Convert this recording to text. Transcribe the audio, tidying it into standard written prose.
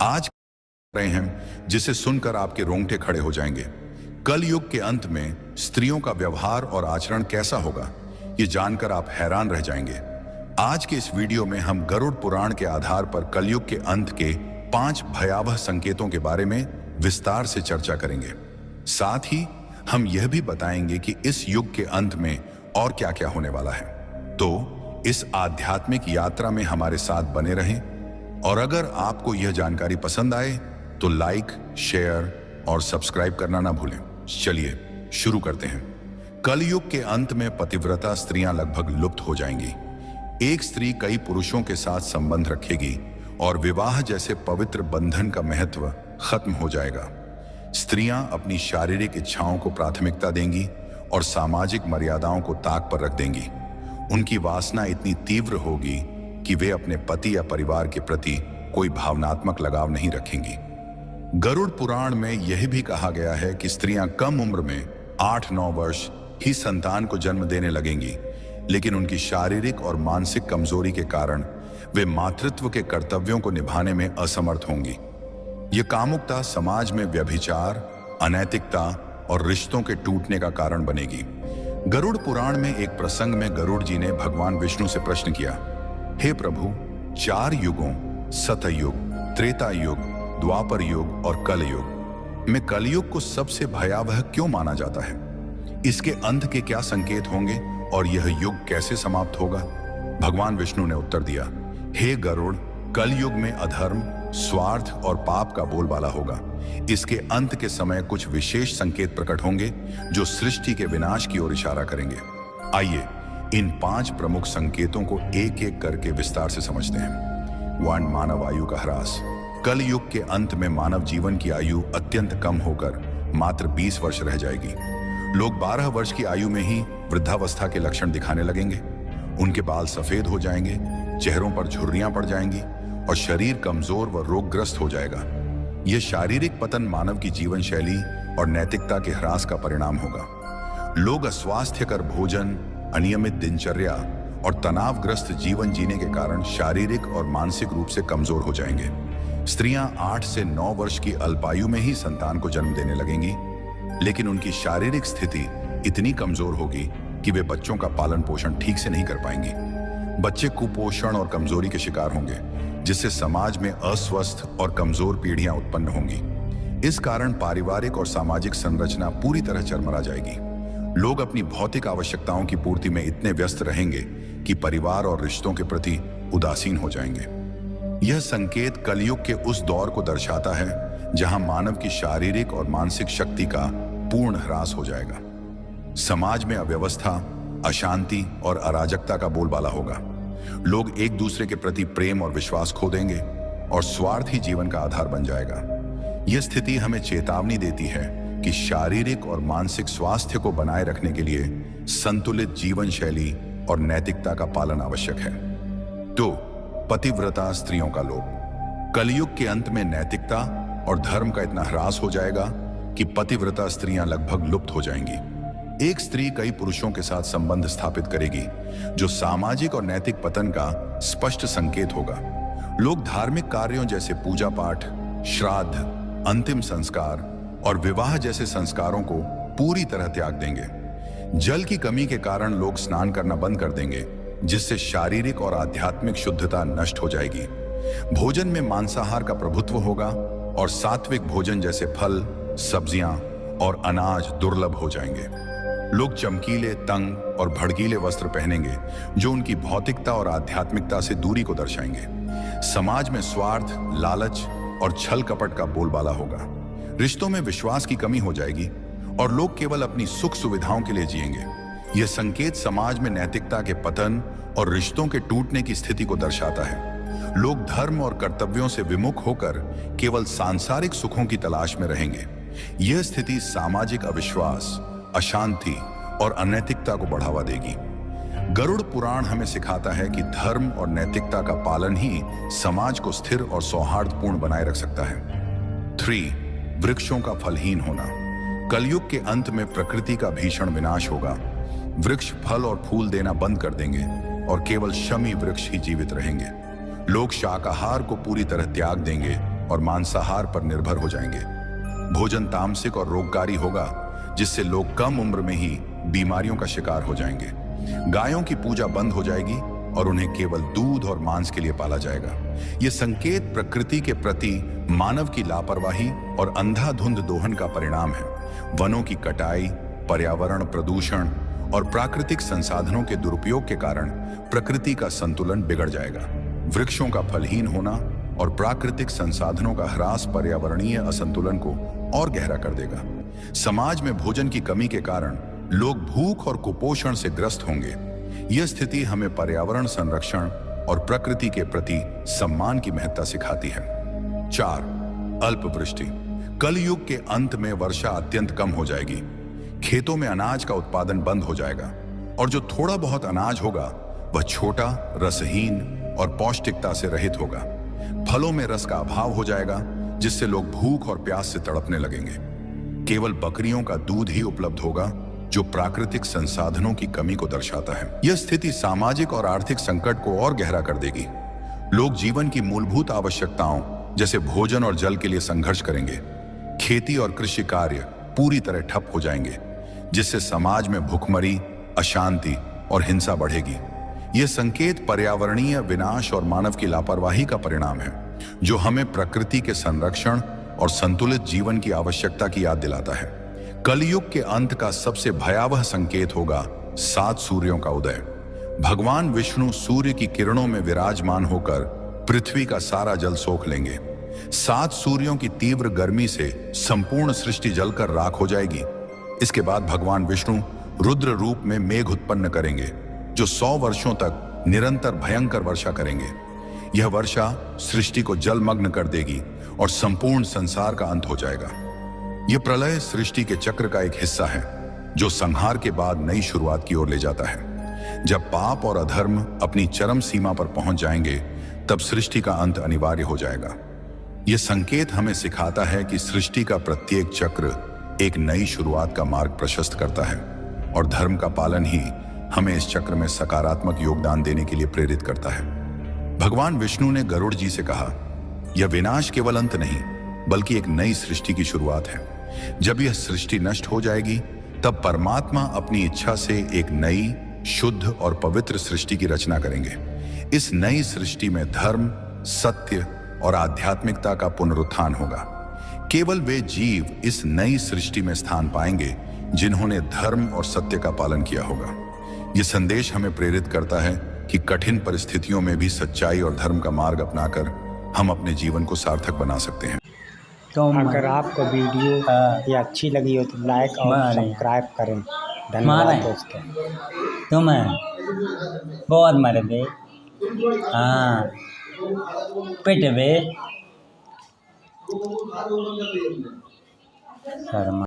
आज रहे हैं जिसे सुनकर आपके रोंगटे खड़े हो जाएंगे। कल युग के अंत में स्त्रियों का व्यवहार और आचरण कैसा होगा, ये जानकर आप हैरान रह जाएंगे। आज के इस वीडियो में हम गरुड़ पुराण के आधार पर कलयुग के अंत के 5 भयावह संकेतों के बारे में विस्तार से चर्चा करेंगे। साथ ही हम यह भी बताएंगे कि इस युग के अंत में और क्या क्या होने वाला है। तो इस आध्यात्मिक यात्रा में हमारे साथ बने रहें और अगर आपको यह जानकारी पसंद आए तो लाइक, शेयर और सब्सक्राइब करना ना भूलें। चलिए शुरू करते हैं। कलयुग के अंत में पतिव्रता स्त्रियां लगभग लुप्त हो जाएंगी। एक स्त्री कई पुरुषों के साथ संबंध रखेगी और विवाह जैसे पवित्र बंधन का महत्व खत्म हो जाएगा। स्त्रियां अपनी शारीरिक इच्छाओं को प्राथमिकता देंगी और सामाजिक मर्यादाओं को ताक पर रख देंगी। उनकी वासना इतनी तीव्र होगी कि वे अपने पति या परिवार के प्रति कोई भावनात्मक लगाव नहीं रखेंगी। गरुड़ पुराण में यह भी कहा गया है कि स्त्रियां कम उम्र में 8-9 वर्ष ही संतान को जन्म देने लगेंगी, लेकिन उनकी शारीरिक और मानसिक कमजोरी के कारण वे मातृत्व के कर्तव्यों को निभाने में असमर्थ होंगी। ये कामुकता समाज में व्यभिचार, अनैतिकता और रिश्तों के टूटने का कारण बनेगी। गरुड़ पुराण में एक प्रसंग में गरुड़ जी ने भगवान विष्णु से प्रश्न किया, हे प्रभु, 4 युगों सतयुग, त्रेता युग, द्वापर युग और कलयुग में कलयुग को सबसे भयावह क्यों माना जाता है? इसके अंत के क्या संकेत होंगे और यह युग कैसे समाप्त होगा? भगवान विष्णु ने उत्तर दिया, हे गरुड़, कलयुग में अधर्म, स्वार्थ और पाप का बोलबाला होगा। इसके अंत के समय कुछ विशेष संकेत प्रकट होंगे जो सृष्टि के विनाश की ओर इशारा करेंगे। आइए इन 5 प्रमुख संकेतों को एक एक करके विस्तार से समझते हैं। 1. मानव आयु का ह्रास। कल युग के अंत में मानव जीवन की आयु अत्यंत कम होकर मात्र 20 वर्ष रह जाएगी। लोग 12 वर्ष की आयु में ही वृद्धावस्था के लक्षण दिखाने लगेंगे। उनके बाल सफेद हो जाएंगे, चेहरों पर झुर्रियां पड़ जाएंगी और शरीर कमजोर व रोगग्रस्त हो जाएगा। यह शारीरिक पतन मानव की जीवन शैली और नैतिकता के ह्रास का परिणाम होगा। लोग अस्वास्थ्यकर भोजन, अनियमित दिनचर्या और तनावग्रस्त जीवन जीने के कारण शारीरिक और मानसिक रूप से कमजोर हो जाएंगे। स्त्रियां 8 से 9 वर्ष की अल्पायु में ही संतान को जन्म देने लगेंगी, लेकिन उनकी शारीरिक स्थिति इतनी कमजोर होगी कि वे बच्चों का पालन पोषण ठीक से नहीं कर पाएंगी। बच्चे कुपोषण और कमजोरी के शिकार होंगे, जिससे समाज में अस्वस्थ और कमजोर पीढ़ियां उत्पन्न होंगी। इस कारण पारिवारिक और सामाजिक संरचना पूरी तरह चरमरा जाएगी। लोग अपनी भौतिक आवश्यकताओं की पूर्ति में इतने व्यस्त रहेंगे कि परिवार और रिश्तों के प्रति उदासीन हो जाएंगे। यह संकेत कलयुग के उस दौर को दर्शाता है जहां मानव की शारीरिक और मानसिक शक्ति का पूर्ण ह्रास हो जाएगा। समाज में अव्यवस्था, अशांति और अराजकता का बोलबाला होगा। लोग एक दूसरे के प्रति प्रेम और विश्वास खो देंगे और स्वार्थ ही जीवन का आधार बन जाएगा। यह स्थिति हमें चेतावनी देती है कि शारीरिक और मानसिक स्वास्थ्य को बनाए रखने के लिए संतुलित जीवन शैली और नैतिकता का पालन आवश्यक है। तो पतिव्रता स्त्रियों का लोप। कलयुग के अंत में नैतिकता और धर्म का इतना ह्रास हो जाएगा कि पतिव्रता स्त्रियां लगभग लुप्त हो जाएंगी। एक स्त्री कई पुरुषों के साथ संबंध स्थापित करेगी, जो सामाजिक और नैतिक पतन का स्पष्ट संकेत होगा। लोग धार्मिक कार्यों जैसे पूजा पाठ, श्राद्ध, अंतिम संस्कार और विवाह जैसे संस्कारों को पूरी तरह त्याग देंगे। जल की कमी के कारण लोग स्नान करना बंद कर देंगे, जिससे शारीरिक और आध्यात्मिक शुद्धता नष्ट हो जाएगी। भोजन में मांसाहार का प्रभुत्व होगा और सात्विक भोजन जैसे फल, सब्जियां और अनाज दुर्लभ हो जाएंगे। लोग चमकीले, तंग और भड़कीले वस्त्र पहनेंगे, जो उनकी भौतिकता और आध्यात्मिकता से दूरी को दर्शाएंगे। समाज में स्वार्थ, लालच और छल कपट का बोलबाला होगा। रिश्तों में विश्वास की कमी हो जाएगी और लोग केवल अपनी सुख सुविधाओं के लिए जिएंगे। यह संकेत समाज में नैतिकता के पतन और रिश्तों के टूटने की स्थिति को दर्शाता है। लोग धर्म और कर्तव्यों से विमुख होकर केवल सांसारिक सुखों की तलाश में रहेंगे। यह स्थिति सामाजिक अविश्वास, अशांति और अनैतिकता को बढ़ावा देगी। गरुड़ पुराण हमें सिखाता है कि धर्म और नैतिकता का पालन ही समाज को स्थिर और सौहार्दपूर्ण बनाए रख सकता है। 3. वृक्षों का फलहीन होना। कलयुग के अंत में प्रकृति का भीषण विनाश होगा। वृक्ष फल और फूल देना बंद कर देंगे और केवल शमी वृक्ष ही जीवित रहेंगे। लोग शाकाहार को पूरी तरह त्याग देंगे और मांसाहार पर निर्भर हो जाएंगे। भोजन तामसिक और रोगकारी होगा, जिससे लोग कम उम्र में ही बीमारियों का शिकार हो जाएंगे। गायों की पूजा बंद हो जाएगी और उन्हें केवल दूध और मांस के लिए पाला जाएगा। ये संकेत प्रकृति के प्रति मानव की लापरवाही और अंधाधुंध दोहन का परिणाम है। वनों की कटाई, पर्यावरण प्रदूषण और प्राकृतिक संसाधनों के दुरुपयोग के कारण प्रकृति का संतुलन बिगड़ जाएगा। वृक्षों का फलहीन होना और प्राकृतिक संसाधनों का ह्रास पर्यावरणीय असंतुलन को और गहरा कर देगा। समाज में भोजन की कमी के कारण लोग भूख और कुपोषण से ग्रस्त होंगे। यह स्थिति हमें पर्यावरण संरक्षण और प्रकृति के प्रति सम्मान की महत्ता सिखाती है। 4. अल्पवृष्टि। कलयुग के अंत में वर्षा अत्यंत कम हो जाएगी। खेतों में अनाज का उत्पादन बंद हो जाएगा और जो थोड़ा बहुत अनाज होगा वह छोटा, रसहीन और पौष्टिकता से रहित होगा। फलों में रस का अभाव हो जाएगा, जिससे लोग भूख और प्यास से तड़पने लगेंगे। केवल बकरियों का दूध ही उपलब्ध होगा, जो प्राकृतिक संसाधनों की कमी को दर्शाता है। यह स्थिति सामाजिक और आर्थिक संकट को और गहरा कर देगी। लोग जीवन की मूलभूत आवश्यकताओं जैसे भोजन और जल के लिए संघर्ष करेंगे। खेती और कृषि कार्य पूरी तरह ठप हो जाएंगे, जिससे समाज में भुखमरी, अशांति और हिंसा बढ़ेगी। यह संकेत पर्यावरणीय विनाश और मानव की लापरवाही का परिणाम है, जो हमें प्रकृति के संरक्षण और संतुलित जीवन की आवश्यकता की याद दिलाता है। कलयुग के अंत का सबसे भयावह संकेत होगा 7 सूर्यों का उदय। भगवान विष्णु सूर्य की किरणों में विराजमान होकर पृथ्वी का सारा जल सोख लेंगे। 7 सूर्यों की तीव्र गर्मी से संपूर्ण सृष्टि जलकर राख हो जाएगी। इसके बाद भगवान विष्णु रुद्र रूप में मेघ उत्पन्न करेंगे, जो 100 वर्षों तक निरंतर भयंकर वर्षा करेंगे। यह वर्षा सृष्टि को जलमग्न कर देगी और संपूर्ण संसार का अंत हो जाएगा। यह प्रलय सृष्टि के चक्र का एक हिस्सा है, जो संहार के बाद नई शुरुआत की ओर ले जाता है। जब पाप और अधर्म अपनी चरम सीमा पर पहुंच जाएंगे, तब सृष्टि का अंत अनिवार्य हो जाएगा। यह संकेत हमें सिखाता है कि सृष्टि का प्रत्येक चक्र एक नई शुरुआत का मार्ग प्रशस्त करता है, और धर्म का पालन ही हमें इस चक्र में सकारात्मक योगदान देने के लिए प्रेरित करता है। भगवान विष्णु ने गरुड़ जी से कहा, यह विनाश केवल अंत नहीं, बल्कि एक नई सृष्टि की शुरुआत है। जब यह सृष्टि नष्ट हो जाएगी, तब परमात्मा अपनी इच्छा से एक नई, शुद्ध और पवित्र सृष्टि की रचना करेंगे। इस नई सृष्टि में धर्म, सत्य और आध्यात्मिकता का पुनरुत्थान होगा। केवल वे जीव इस नई सृष्टि में स्थान पाएंगे जिन्होंने धर्म और सत्य का पालन किया होगा। यह संदेश हमें प्रेरित करता है कि कठिन परिस्थितियों में भी सच्चाई और धर्म का मार्ग अपनाकर हम अपने जीवन को सार्थक बना सकते हैं। तो अगर आपको वीडियो ये अच्छी लगी हो तो लाइक और सब्सक्राइब करें। धन्यवाद दोस्तों। तुम्हें बहुत मरे बे, हाँ पिट बे शर्मा।